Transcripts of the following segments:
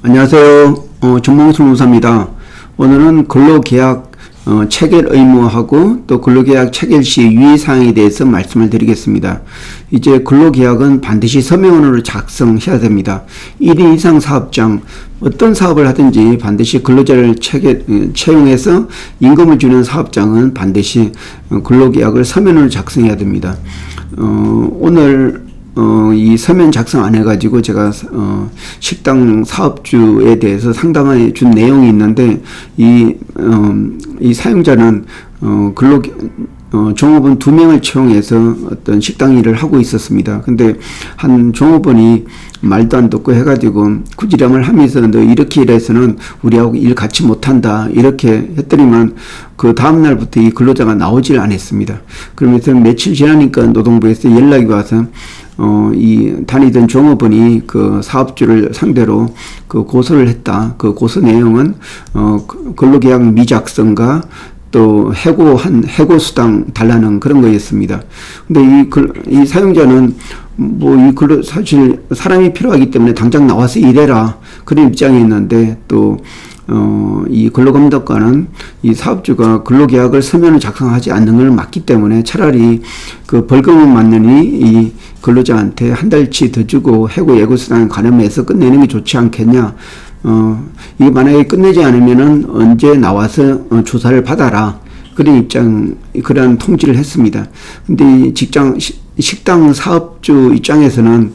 안녕하세요. 정몽순무사입니다. 오늘은 근로계약 체결 의무하고 또 근로계약 체결 시 유의사항에 대해서 말씀을 드리겠습니다. 이제 근로계약은 반드시 서명으로 작성해야 됩니다. 1인 이상 사업장, 어떤 사업을 하든지 반드시 근로자를 채용해서 임금을 주는 사업장은 반드시 근로계약을 서면으로 작성해야 됩니다. 오늘 이 서면 작성 안 해가지고 제가 식당 사업주에 대해서 상담해 준 내용이 있는데 이 사용자는 종업원 2명을 채용해서 어떤 식당 일을 하고 있었습니다. 근데 한 종업원이 말도 안 듣고 해가지고 구지람을 하면서 너 이렇게 일해서는 우리하고 일 같이 못한다 이렇게 했더니만 그 다음날부터 이 근로자가 나오질 않았습니다. 그러면서 며칠 지나니까 노동부에서 연락이 와서 이 다니던 종업원이 그 사업주를 상대로 그 고소를 했다. 그 고소 내용은 근로계약 미작성과 또 해고수당 달라는 그런 거였습니다. 근데 이 사용자는 사실 사람이 필요하기 때문에 당장 나와서 일해라 그런 입장이었는데 또 이 근로감독관은 이 사업주가 근로계약을 서면을 작성하지 않는 걸 맞기 때문에 차라리 그 벌금은 맞느니 이 근로자한테 한 달치 더 주고 해고 예고수당을 가늠해서 끝내는 게 좋지 않겠냐. 이게 만약에 끝내지 않으면은 언제 나와서 조사를 받아라. 그런 통지를 했습니다. 근데 식당 사업주 입장에서는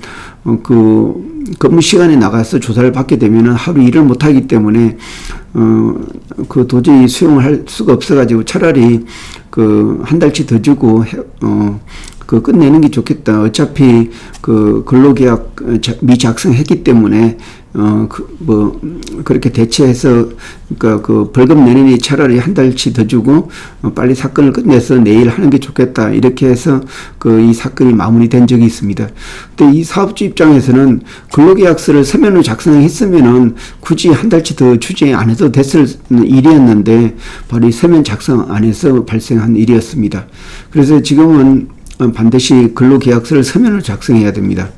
근무 시간에 나가서 조사를 받게 되면은 하루 일을 못하기 때문에 도저히 수용을 할 수가 없어가지고 차라리 한 달치 더 주고 끝내는 게 좋겠다. 어차피 근로계약 미작성했기 때문에 그렇게 대체해서 벌금 내느니 차라리 한 달치 더 주고 빨리 사건을 끝내서 내일 하는 게 좋겠다. 이렇게 해서 이 사건이 마무리된 적이 있습니다. 근데 이 사업주 입장에서는 근로계약서를 서면으로 작성했으면은 굳이 한 달치 더 주지 안 해도 됐을 일이었는데 바로 이 서면 작성 안 해서 발생한 일이었습니다. 그래서 지금은 반드시 근로계약서를 서면으로 작성해야 됩니다.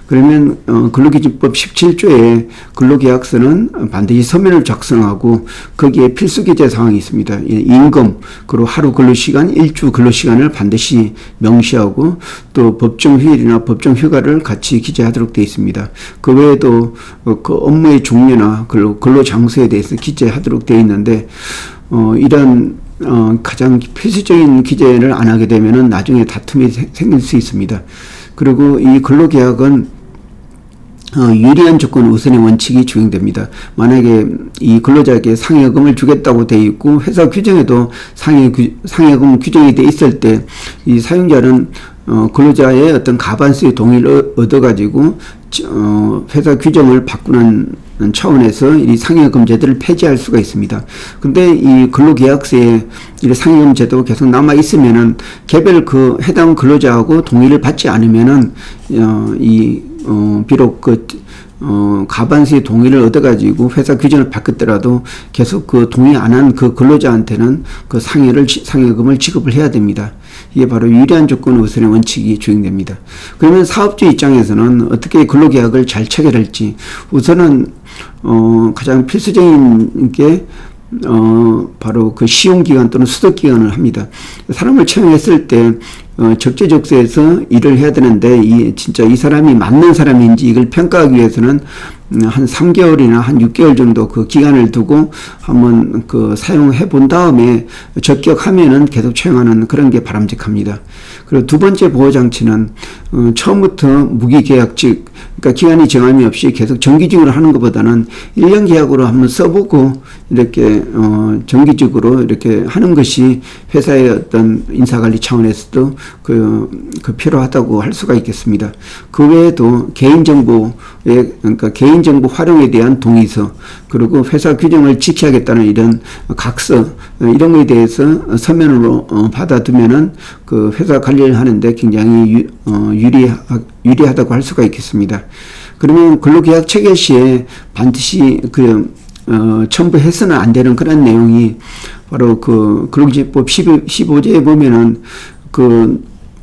그러면 근로기준법 17조에 근로계약서는 반드시 서면으로 작성하고 거기에 필수 기재 사항이 있습니다. 임금, 그리고 하루 근로시간, 일주 근로시간을 반드시 명시하고 또 법정휴일이나 법정휴가를 같이 기재하도록 되어 있습니다. 그 외에도 그 업무의 종류나 근로장소에 대해서 기재하도록 되어 있는데 이런 가장 필수적인 기재를 안 하게 되면은 나중에 다툼이 생길 수 있습니다. 그리고 이 근로계약은 유리한 조건 우선의 원칙이 적용됩니다. 만약에 이 근로자에게 상여금을 주겠다고 되어 있고 회사 규정에도 상여금 규정이 되어 있을 때 이 사용자는 근로자의 어떤 가반수의 동의를 얻어가지고 회사 규정을 바꾸는 차원에서 이 상여금 제도를 폐지할 수가 있습니다. 근데 이 근로계약서에 이 상여금 제도가 계속 남아 있으면은 개별 해당 근로자하고 동의를 받지 않으면은 비록 가반수의 동의를 얻어가지고 회사 규정을 바꿨더라도 계속 동의 안 한 근로자한테는 상여금을 지급을 해야 됩니다. 이게 바로 유리한 조건 우선의 원칙이 적용됩니다. 그러면 사업주 입장에서는 어떻게 근로계약을 잘 체결할지 우선은 가장 필수적인 게 바로 시용기간 또는 수덕기간을 합니다. 사람을 채용했을 때 적재적소에서 일을 해야 되는데 진짜 이 사람이 맞는 사람인지 이걸 평가하기 위해서는 한 3개월이나 한 6개월 정도 그 기간을 두고 한번 사용해 본 다음에 적격하면은 계속 채용하는 그런 게 바람직합니다. 그리고 두 번째 보호장치는 처음부터 무기계약직, 그러니까 기간이 정함이 없이 계속 정기직으로 하는 것보다는 1년 계약으로 한번 써보고 이렇게 정기직으로 이렇게 하는 것이 회사의 어떤 인사관리 차원에서도 필요하다고 할 수가 있겠습니다. 그 외에도 그러니까 개인정보 활용에 대한 동의서, 그리고 회사 규정을 지켜야겠다는 이런 각서, 이런 거에 대해서 서면으로 받아두면은 회사 관리를 하는데 굉장히 유리하다고 할 수가 있겠습니다. 그러면 근로계약 체결 시에 반드시 첨부해서는 안 되는 그런 내용이 바로 근로기준법 15조에 보면은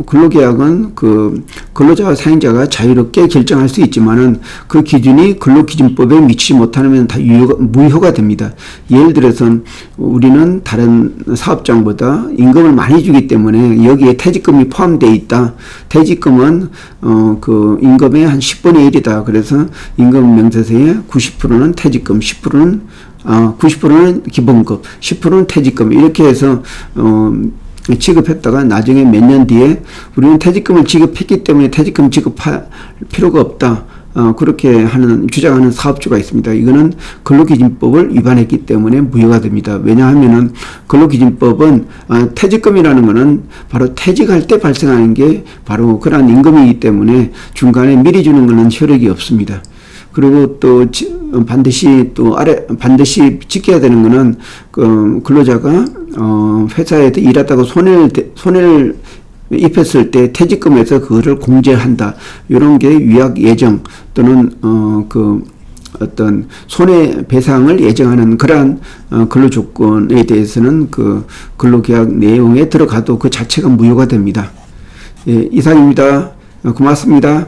근로계약은 그 근로자와 사용자가 자유롭게 결정할 수 있지만은 그 기준이 근로기준법에 미치지 못하면 다 무효가 됩니다. 예를 들어서 우리는 다른 사업장보다 임금을 많이 주기 때문에 여기에 퇴직금이 포함되어 있다. 퇴직금은 그 임금의 한 10분의 1이다. 그래서 임금 명세서에 90%는 퇴직금, 90%는 기본급, 10%는 퇴직금 이렇게 해서 지급했다가 나중에 몇 년 뒤에 우리는 퇴직금을 지급했기 때문에 퇴직금 지급할 필요가 없다. 그렇게 주장하는 사업주가 있습니다. 이거는 근로기준법을 위반했기 때문에 무효가 됩니다. 왜냐하면은 근로기준법은 퇴직금이라는 것은 바로 퇴직할 때 발생하는 게 바로 그러한 임금이기 때문에 중간에 미리 주는 것은 효력이 없습니다. 그리고 또 반드시 지켜야 되는 것은 근로자가 회사에서 일하다가 손해를 입혔을 때 퇴직금에서 그거를 공제한다. 이런 게 위약 예정 또는 어떤 손해배상을 예정하는 그러한 근로조건에 대해서는 그 근로계약 내용에 들어가도 그 자체가 무효가 됩니다. 예, 이상입니다. 고맙습니다.